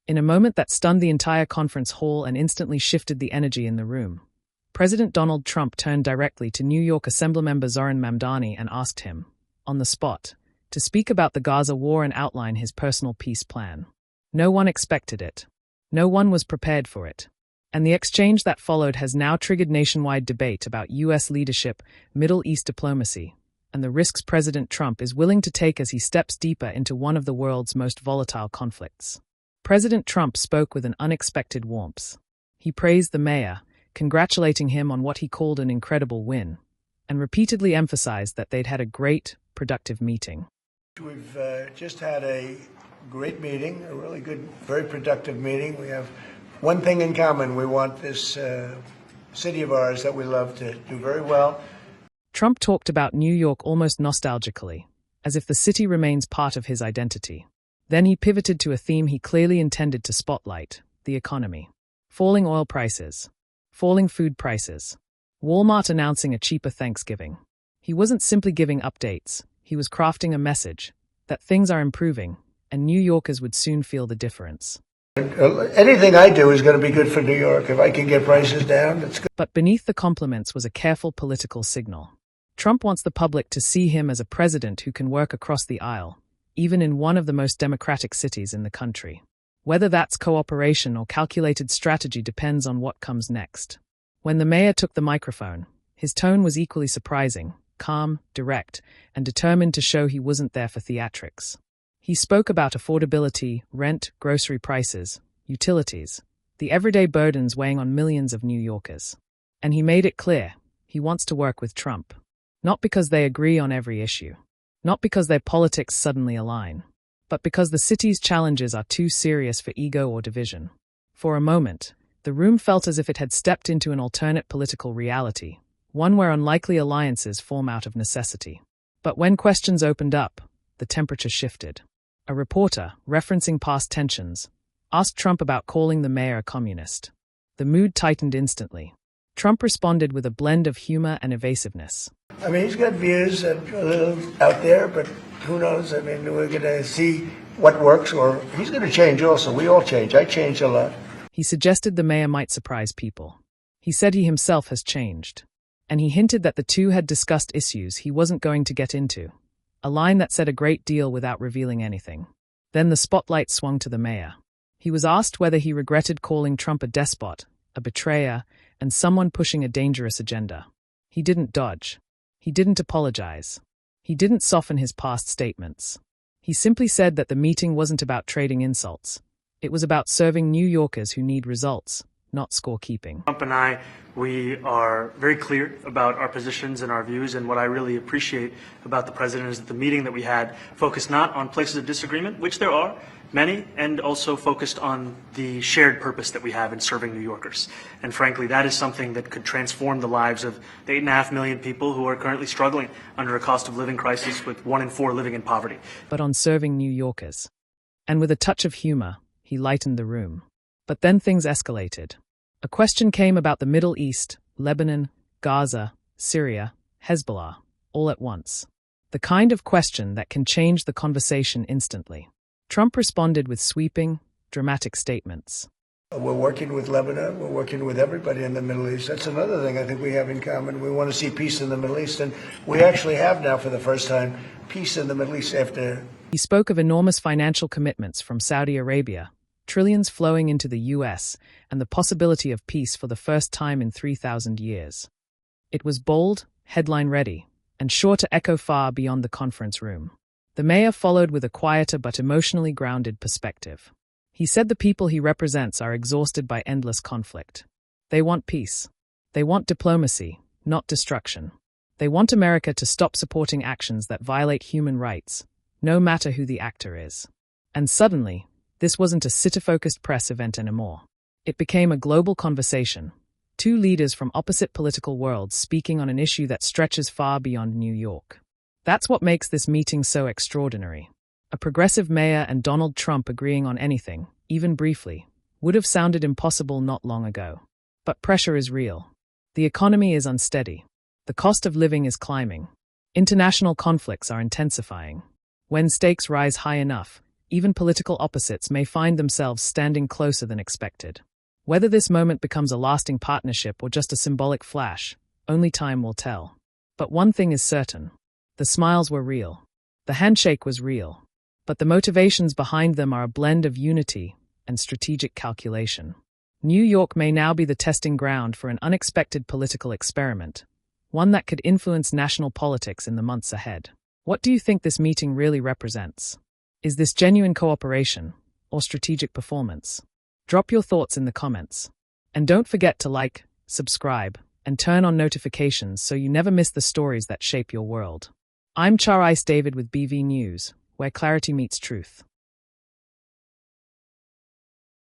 In a moment that stunned the entire conference hall and instantly shifted the energy in the room, President Donald Trump turned directly to New York Assemblymember Zohran Mamdani and asked him, on the spot, to speak about the Gaza War and outline his personal peace plan. No one expected it. No one was prepared for it. And the exchange that followed has now triggered nationwide debate about U.S. leadership, Middle East diplomacy, and the risks President Trump is willing to take as he steps deeper into one of the world's most volatile conflicts. President Trump spoke with an unexpected warmth. He praised the mayor, congratulating him on what he called an incredible win, and repeatedly emphasized that they'd had a great, productive meeting. We've just had a great meeting, a really good, very productive meeting. We have one thing in common. We want this city of ours that we love to do very well. Trump talked about New York almost nostalgically, as if the city remains part of his identity. Then he pivoted to a theme he clearly intended to spotlight: the economy. Falling oil prices. Falling food prices. Walmart announcing a cheaper Thanksgiving. He wasn't simply giving updates, he was crafting a message that things are improving, and New Yorkers would soon feel the difference. Anything I do is going to be good for New York. If I can get prices down, it's good. But beneath the compliments was a careful political signal. Trump wants the public to see him as a president who can work across the aisle, even in one of the most democratic cities in the country. Whether that's cooperation or calculated strategy depends on what comes next. When the mayor took the microphone, his tone was equally surprising, calm, direct, and determined to show he wasn't there for theatrics. He spoke about affordability, rent, grocery prices, utilities, the everyday burdens weighing on millions of New Yorkers. And he made it clear, he wants to work with Trump. Not because they agree on every issue. Not because their politics suddenly align. But because the city's challenges are too serious for ego or division. For a moment, the room felt as if it had stepped into an alternate political reality, one where unlikely alliances form out of necessity. But when questions opened up, the temperature shifted. A reporter, referencing past tensions, asked Trump about calling the mayor a communist. The mood tightened instantly. Trump responded with a blend of humor and evasiveness. I mean, he's got views that are a little out there, but who knows? I mean, we're going to see what works, or he's going to change also. We all change. I changed a lot. He suggested the mayor might surprise people. He said he himself has changed. And he hinted that the two had discussed issues he wasn't going to get into. A line that said a great deal without revealing anything. Then the spotlight swung to the mayor. He was asked whether he regretted calling Trump a despot, a betrayer, and someone pushing a dangerous agenda. He didn't dodge. He didn't apologize. He didn't soften his past statements. He simply said that the meeting wasn't about trading insults. It was about serving New Yorkers who need results, not scorekeeping. Trump and I, we are very clear about our positions and our views, and what I really appreciate about the president is that the meeting that we had focused not on places of disagreement, which there are many, and also focused on the shared purpose that we have in serving New Yorkers. And frankly, that is something that could transform the lives of the 8.5 million people who are currently struggling under a cost of living crisis, with 1 in 4 living in poverty. But on serving New Yorkers. And with a touch of humor, he lightened the room. But then things escalated. A question came about the Middle East, Lebanon, Gaza, Syria, Hezbollah, all at once. The kind of question that can change the conversation instantly. Trump responded with sweeping, dramatic statements. We're working with Lebanon. We're working with everybody in the Middle East. That's another thing I think we have in common. We want to see peace in the Middle East, and we actually have now, for the first time, peace in the Middle East after... He spoke of enormous financial commitments from Saudi Arabia, trillions flowing into the U.S., and the possibility of peace for the first time in 3,000 years. It was bold, headline-ready, and sure to echo far beyond the conference room. The mayor followed with a quieter but emotionally grounded perspective. He said the people he represents are exhausted by endless conflict. They want peace. They want diplomacy, not destruction. They want America to stop supporting actions that violate human rights, no matter who the actor is. And suddenly, this wasn't a city-focused press event anymore. It became a global conversation. Two leaders from opposite political worlds speaking on an issue that stretches far beyond New York. That's what makes this meeting so extraordinary. A progressive mayor and Donald Trump agreeing on anything, even briefly, would have sounded impossible not long ago. But pressure is real. The economy is unsteady. The cost of living is climbing. International conflicts are intensifying. When stakes rise high enough, Even political opposites may find themselves standing closer than expected. Whether this moment becomes a lasting partnership or just a symbolic flash, only time will tell. But one thing is certain. The smiles were real. The handshake was real. But the motivations behind them are a blend of unity and strategic calculation. New York may now be the testing ground for an unexpected political experiment, one that could influence national politics in the months ahead. What do you think this meeting really represents? Is this genuine cooperation or strategic performance? Drop your thoughts in the comments. And don't forget to like, subscribe, and turn on notifications so you never miss the stories that shape your world. I'm Char Ice David with BV News, where clarity meets truth.